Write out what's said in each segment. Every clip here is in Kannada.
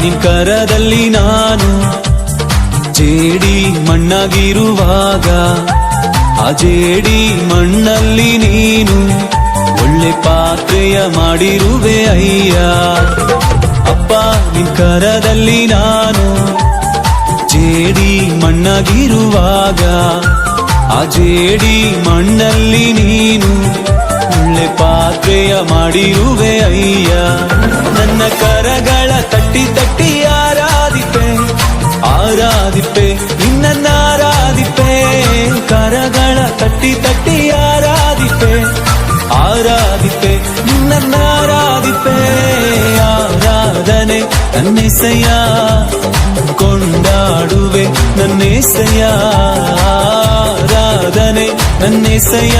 ನಿನ್ ಕರದಲ್ಲಿ ನಾನು ಜೇಡಿ ಮಣ್ಣಾಗಿರುವಾಗ ಆ ಜೇಡಿ ಮಣ್ಣಲ್ಲಿ ನೀನು ಒಳ್ಳೆ ಪಾತ್ರೆಯ ಮಾಡಿರುವೆ ಅಯ್ಯ. ಅಪ್ಪ ನಿನ್ ಕರದಲ್ಲಿ ನಾನು ಜೇಡಿ ಮಣ್ಣಾಗಿರುವಾಗ ಆ ಜೇಡಿ ಮಣ್ಣಲ್ಲಿ ನೀನು ಒಳ್ಳೆ ಪಾತ್ರೆಯ ಮಾಡಿರುವೆ ಅಯ್ಯ. ನನ್ನ ಕರಗಳ ತಟ್ಟಿ ತಟ್ಟಿ ಆರಾಧಿಪೆ ಆರಾಧಿಪೆ ನಿನ್ನ ಆರಾಧಿಪೆ. ಕರಗಳ ತಟ್ಟಿ ತಟ್ಟಿ ಆರಾಧಿಪೆ ಆರಾಧಿಪೆ ನಿನ್ನ ಆರಾಧಿಪೆ. ಆರಾಧನೆ ನನ್ನೆಸೆಯ ಕೊಂಡಾಡುವೆ ನನ್ನೆಸೆಯ. ಆರಾಧನೆ ನನ್ನೆಸೆಯ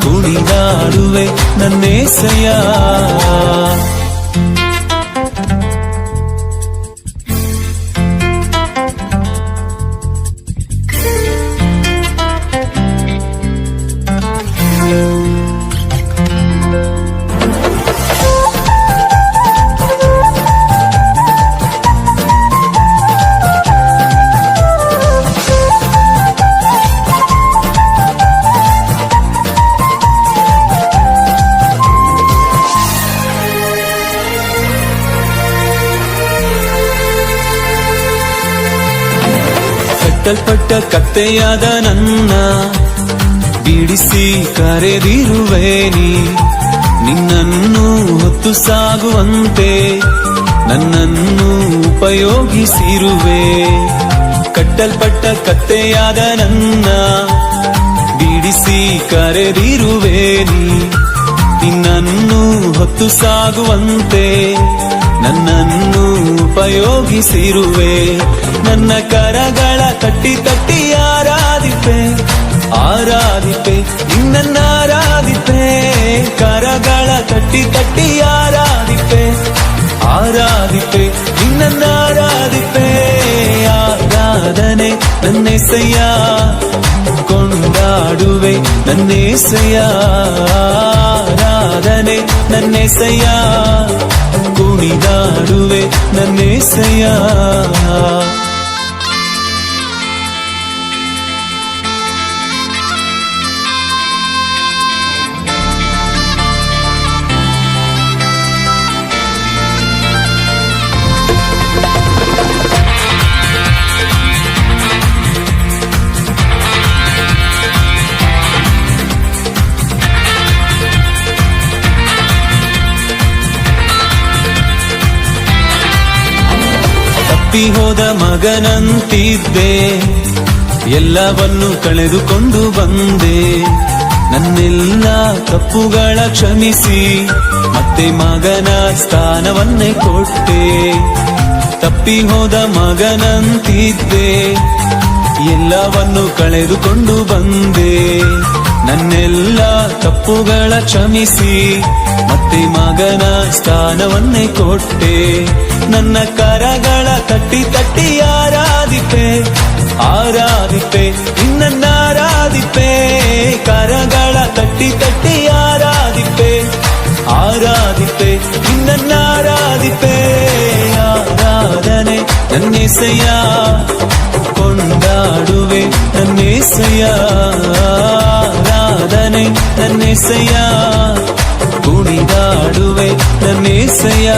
ಕುಣಿದಾಡುವೆ ನನ್ನೆಸೆಯ. ಕಟ್ಟಲ್ಪಟ್ಟ ಕತ್ತೆಯಾದ ನನ್ನ ಬಿಡಿಸಿ ಕರೆದಿರುವೆ ನೀ. ನಿನ್ನನ್ನು ಹೊತ್ತು ಸಾಗುವಂತೆ ನನ್ನನ್ನು ಉಪಯೋಗಿಸಿರುವೆ. ಕಟ್ಟಲ್ಪಟ್ಟ ಕತ್ತೆಯಾದ ನನ್ನ ಬಿಡಿಸಿ ಕರೆದಿರುವೆ ನೀ. ನಿನ್ನನ್ನು ಹೊತ್ತು ಸಾಗುವಂತೆ ನನ್ನನ್ನು ಉಪಯೋಗಿಸಿರುವೆ. ನನ್ನ ಕರಗಳ ತಟ್ಟಿ ತಟ್ಟಿ ಆರಾಧಿಪೆ ಆರಾಧಿಪೆ ನಿನ್ನ ಆರಾಧಿಪೆ. ಕರಗಳ ತಟ್ಟಿ ತಟ್ಟಿ ಆರಾಧಿಪೆ ಆರಾಧಿಪೆ ನಿನ್ನ ಆರಾಧಿಪೆ. ಆರಾಧನೆ ನನ್ನೆಸೆಯ ಕೊಂಡಾಡುವೆ ನನ್ನೆಸೆಯ. ಆರಾಧನೆ ನನ್ನೆಸೆಯ ಕುಣಿದಾಡುವೆ ನನ್ನೆಸೆಯ. ತಪ್ಪಿ ಹೋದ ಮಗನಂತಿದ್ದೆ ಎಲ್ಲವನ್ನು ಕಳೆದುಕೊಂಡು ಬಂದೆ. ನನ್ನೆಲ್ಲ ತಪ್ಪುಗಳ ಕ್ಷಮಿಸಿ ಮತ್ತೆ ಮಗನ ಸ್ಥಾನವನ್ನೇ ಕೊಟ್ಟೆ. ತಪ್ಪಿ ಹೋದ ಮಗನಂತಿದ್ದೆ ಎಲ್ಲವನ್ನು ಕಳೆದುಕೊಂಡು ಬಂದೆ. ನನ್ನೆಲ್ಲ ತಪ್ಪುಗಳ ಕ್ಷಮಿಸಿ ಮತ್ತೆ ಮಗನ ಸ್ಥಾನವನ್ನೇ ಕೊಟ್ಟೆ. ನನ್ನ ಕರಗಳ ತಟ್ಟಿ ತಟ್ಟಿ ಆರಾಧಿಪೆ ಆರಾಧಿಪೆ ನಿನ್ನ ಆರಾಧಿಪೆ. ಕರಗಳ ತಟ್ಟಿ ತಟ್ಟಿ ಆರಾಧಿಪೆ ಆರಾಧಿಪೆ ನಿನ್ನ ಆರಾಧಿಪೆ. ಆರಾಧನೆ ನನ್ನೆಸೆಯ ಕೊಂಡಾಡುವೆ ನನ್ನೆಸೆಯ. ಆರಾಧನೆ ನನ್ನೆಸೆಯ ಕುಣಿದಾಡುವೆ ನನ್ನೆಸೆಯ.